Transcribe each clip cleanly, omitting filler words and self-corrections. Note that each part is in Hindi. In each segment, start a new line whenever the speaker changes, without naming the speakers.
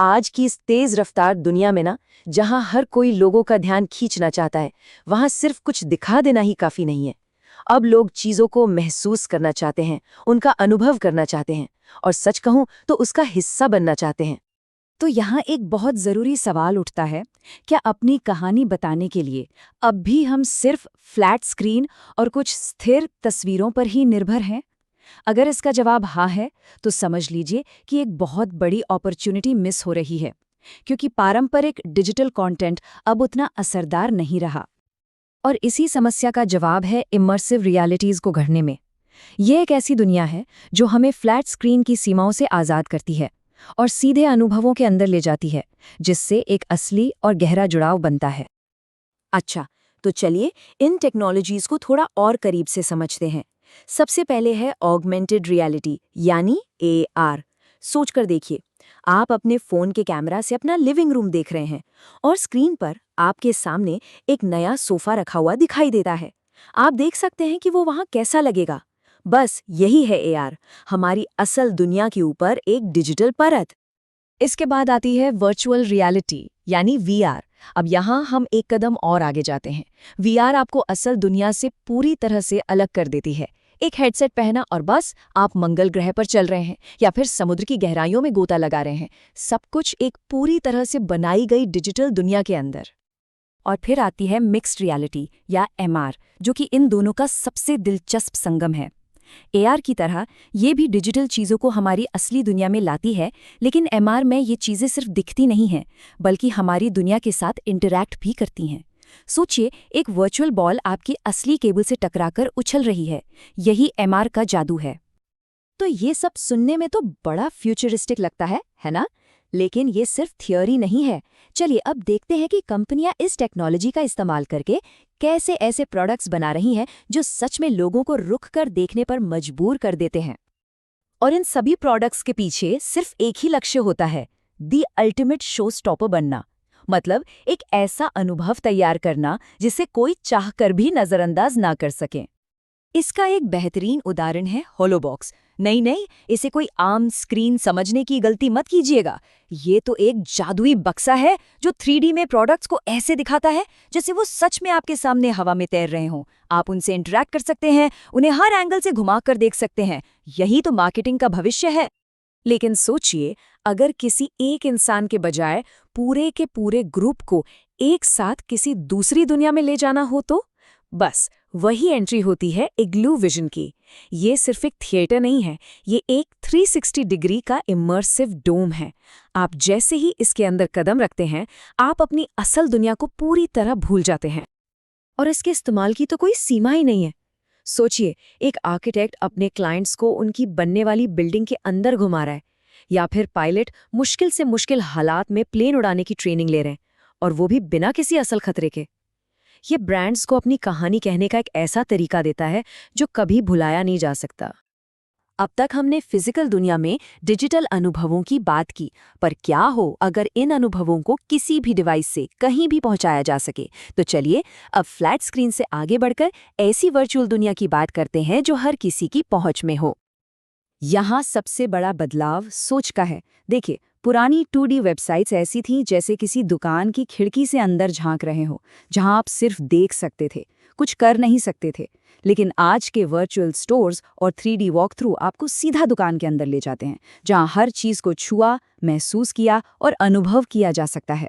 आज की इस तेज रफ्तार दुनिया में ना, जहां हर कोई लोगों का ध्यान खींचना चाहता है, वहां सिर्फ कुछ दिखा देना ही काफी नहीं है। अब लोग चीजों को महसूस करना चाहते हैं, उनका अनुभव करना चाहते हैं, और सच कहूं तो उसका हिस्सा बनना चाहते हैं।
तो यहाँ एक बहुत ज़रूरी सवाल उठता है, क्या अपनी कहानी बताने के लिए अब भी हम सिर्फ फ्लैट स्क्रीन और कुछ स्थिर तस्वीरों पर ही निर्भर हैं? अगर इसका जवाब हाँ है, तो समझ लीजिए कि एक बहुत बड़ी अपॉर्चुनिटी मिस हो रही है, क्योंकि पारंपरिक डिजिटल कंटेंट अब उतना असरदार नहीं रहा। और इसी समस्या का जवाब है इमर्सिव रियलिटीज़ को गढ़ने में। ये एक ऐसी दुनिया है जो हमें फ्लैट स्क्रीन की सीमाओं से आज़ाद करती है और सीधे अनुभवों के अंदर ले जाती है, जिससे एक असली और गहरा जुड़ाव बनता है।
अच्छा, तो चलिए इन टेक्नोलॉजीज को थोड़ा और करीब से समझते हैं। सबसे पहले है ऑगमेंटेड रियलिटी यानी AR। सोचकर देखिए, आप अपने फोन के कैमरा से अपना लिविंग रूम देख रहे हैं और स्क्रीन पर आपके सामने एक नया सोफा रखा हुआ दिखाई देता है। आप देख सकते हैं कि वो वहां कैसा लगेगा। बस यही है AR, हमारी असल दुनिया के ऊपर एक डिजिटल परत।
इसके बाद आती है वर्चुअल रियलिटी यानी VR। अब यहाँ हम एक कदम और आगे जाते हैं। VR आपको असल दुनिया से पूरी तरह से अलग कर देती है। एक हेडसेट पहना और बस आप मंगल ग्रह पर चल रहे हैं या फिर समुद्र की गहराइयों में गोता लगा रहे हैं। सब कुछ एक पूरी तरह से बनाई गई डिजिटल दुनिया के अंदर। और फिर आती है मिक्स्ड रियलिटी या MR, जो कि इन दोनों का सबसे दिलचस्प संगम है। AR की तरह ये भी डिजिटल चीज़ों को हमारी असली दुनिया में लाती है, लेकिन MR में ये चीज़ें सिर्फ दिखती नहीं हैं, बल्कि हमारी दुनिया के साथ इंटरैक्ट भी करती हैं। सोचिए, एक वर्चुअल बॉल आपकी असली केबल से टकराकर उछल रही है। यही MR का जादू है। तो ये सब सुनने में तो बड़ा फ्यूचरिस्टिक लगता है ना? लेकिन ये सिर्फ थियोरी नहीं है। चलिए अब देखते हैं कि कंपनियां इस टेक्नोलॉजी का इस्तेमाल करके कैसे ऐसे प्रोडक्ट्स बना रही हैं जो सच में लोगों को रुक कर देखने पर मजबूर कर देते हैं। और इन सभी प्रोडक्ट्स के पीछे सिर्फ एक ही लक्ष्य होता है, दी अल्टीमेट शो स्टॉपर बनना। मतलब एक ऐसा अनुभव तैयार करना जिसे कोई चाहकर भी नजरअंदाज ना कर सके। इसका एक बेहतरीन उदाहरण है होलोबॉक्स। नहीं, इसे कोई आम स्क्रीन समझने की गलती मत कीजिएगा। ये तो एक जादुई बक्सा है जो 3D में प्रोडक्ट्स को ऐसे दिखाता है जैसे वो सच में आपके सामने हवा में तैर रहे हों। आप उनसे इंटरैक्ट कर सकते हैं, उन्हें हर एंगल से घुमाकर देख सकते हैं। यही तो मार्केटिंग का भविष्य है। लेकिन सोचिए, अगर किसी एक इंसान के बजाय पूरे के पूरे ग्रुप को एक साथ किसी दूसरी दुनिया में ले जाना हो तो? बस वही एंट्री होती है इग्लू विजन की। ये सिर्फ एक थिएटर नहीं है, ये एक 360 डिग्री का इमर्सिव डोम है। आप जैसे ही इसके अंदर कदम रखते हैं, आप अपनी असल दुनिया को पूरी तरह भूल जाते हैं। और इसके इस्तेमाल की तो कोई सीमा ही नहीं है। सोचिए, एक आर्किटेक्ट अपने क्लाइंट्स को उनकी बनने वाली बिल्डिंग के अंदर घुमा रहा है, या फिर पायलट मुश्किल से मुश्किल हालात में प्लेन उड़ाने की ट्रेनिंग ले रहे हैं, और वो भी बिना किसी असल खतरे के। ये ब्रांड्स को अपनी कहानी कहने का एक ऐसा तरीका देता है जो कभी भुलाया नहीं जा सकता। अब तक हमने फिजिकल दुनिया में डिजिटल अनुभवों की बात की, पर क्या हो अगर इन अनुभवों को किसी भी डिवाइस से कहीं भी पहुंचाया जा सके? तो चलिए अब फ्लैट स्क्रीन से आगे बढ़कर ऐसी वर्चुअल दुनिया की बात करते हैं जो हर किसी की पहुंच में हो। यहाँ सबसे बड़ा बदलाव सोच का है। देखिए, पुरानी 2D वेबसाइट्स ऐसी थीं जैसे किसी दुकान की खिड़की से अंदर झांक रहे हो, जहां आप सिर्फ देख सकते थे, कुछ कर नहीं सकते थे। लेकिन आज के वर्चुअल स्टोर्स और 3D वॉक थ्रू आपको सीधा दुकान के अंदर ले जाते हैं, जहां हर चीज को छुआ, महसूस किया और अनुभव किया जा सकता है।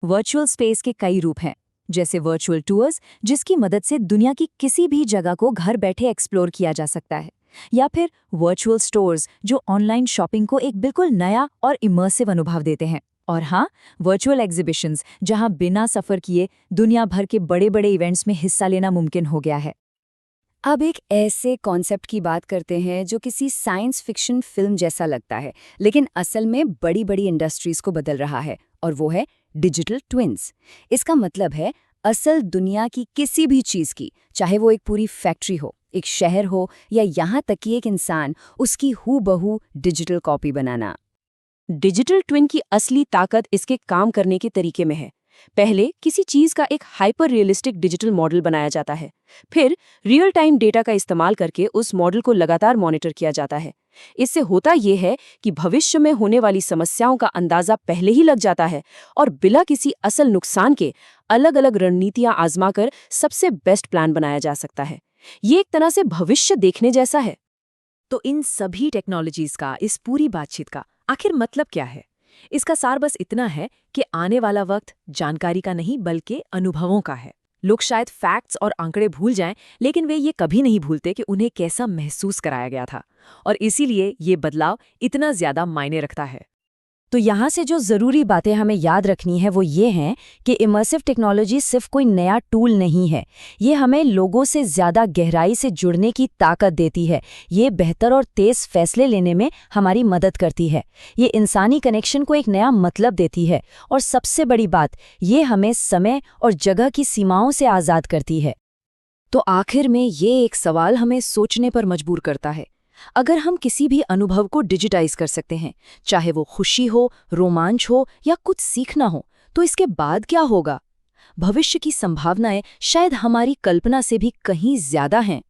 वर्चुअल स्पेस के कई रूप हैं, जैसे वर्चुअल टूर्स, जिसकी मदद से दुनिया की किसी भी जगह को घर बैठे एक्सप्लोर किया जा सकता है, या फिर वर्चुअल स्टोर्स जो ऑनलाइन शॉपिंग को एक बिल्कुल नया और इमर्सिव अनुभव देते हैं। और हाँ, वर्चुअल एग्जीबिशंस, जहां बिना सफ़र किए दुनिया भर के बड़े बड़े इवेंट्स में हिस्सा लेना मुमकिन हो गया है। अब एक ऐसे कॉन्सेप्ट की बात करते हैं जो किसी साइंस फिक्शन फिल्म जैसा लगता है, लेकिन असल में बड़ी बड़ी इंडस्ट्रीज को बदल रहा है, और वो है डिजिटल ट्विन्स। इसका मतलब है असल दुनिया की किसी भी चीज़ की, चाहे वो एक पूरी फैक्ट्री हो, एक शहर हो, या यहाँ तक कि एक इंसान, उसकी हूबहू डिजिटल कॉपी बनाना। डिजिटल ट्विन की असली ताकत इसके काम करने के तरीके में है। पहले किसी चीज का एक हाइपर रियलिस्टिक डिजिटल मॉडल बनाया जाता है, फिर रियल टाइम डेटा का इस्तेमाल करके उस मॉडल को लगातार मॉनिटर किया जाता है।
इससे होता ये है कि भविष्य में होने वाली समस्याओं का अंदाजा पहले ही लग जाता है और बिना किसी असल नुकसान के अलग अलग रणनीतियां आजमाकर सबसे बेस्ट प्लान बनाया जा सकता है। ये एक तरह से भविष्य देखने जैसा है।
तो इन सभी टेक्नोलॉजीज का, इस पूरी बातचीत का आखिर मतलब क्या है? इसका सार बस इतना है कि आने वाला वक्त जानकारी का नहीं बल्कि अनुभवों का है। लोग शायद फैक्ट्स और आंकड़े भूल जाएं, लेकिन वे ये कभी नहीं भूलते कि उन्हें कैसा महसूस कराया गया था, और इसीलिए ये बदलाव इतना ज्यादा मायने रखता है।
तो यहाँ से जो ज़रूरी बातें हमें याद रखनी है वो ये हैं कि इमर्सिव टेक्नोलॉजी सिर्फ कोई नया टूल नहीं है, ये हमें लोगों से ज़्यादा गहराई से जुड़ने की ताकत देती है। ये बेहतर और तेज़ फैसले लेने में हमारी मदद करती है। ये इंसानी कनेक्शन को एक नया मतलब देती है, और सबसे बड़ी बात, ये हमें समय और जगह की सीमाओं से आज़ाद करती है।
तो आखिर में ये एक सवाल हमें सोचने पर मजबूर करता है। अगर हम किसी भी अनुभव को डिजिटाइज कर सकते हैं, चाहे वो खुशी हो, रोमांच हो या कुछ सीखना हो, तो इसके बाद क्या होगा? भविष्य की संभावनाएं शायद हमारी कल्पना से भी कहीं ज्यादा हैं।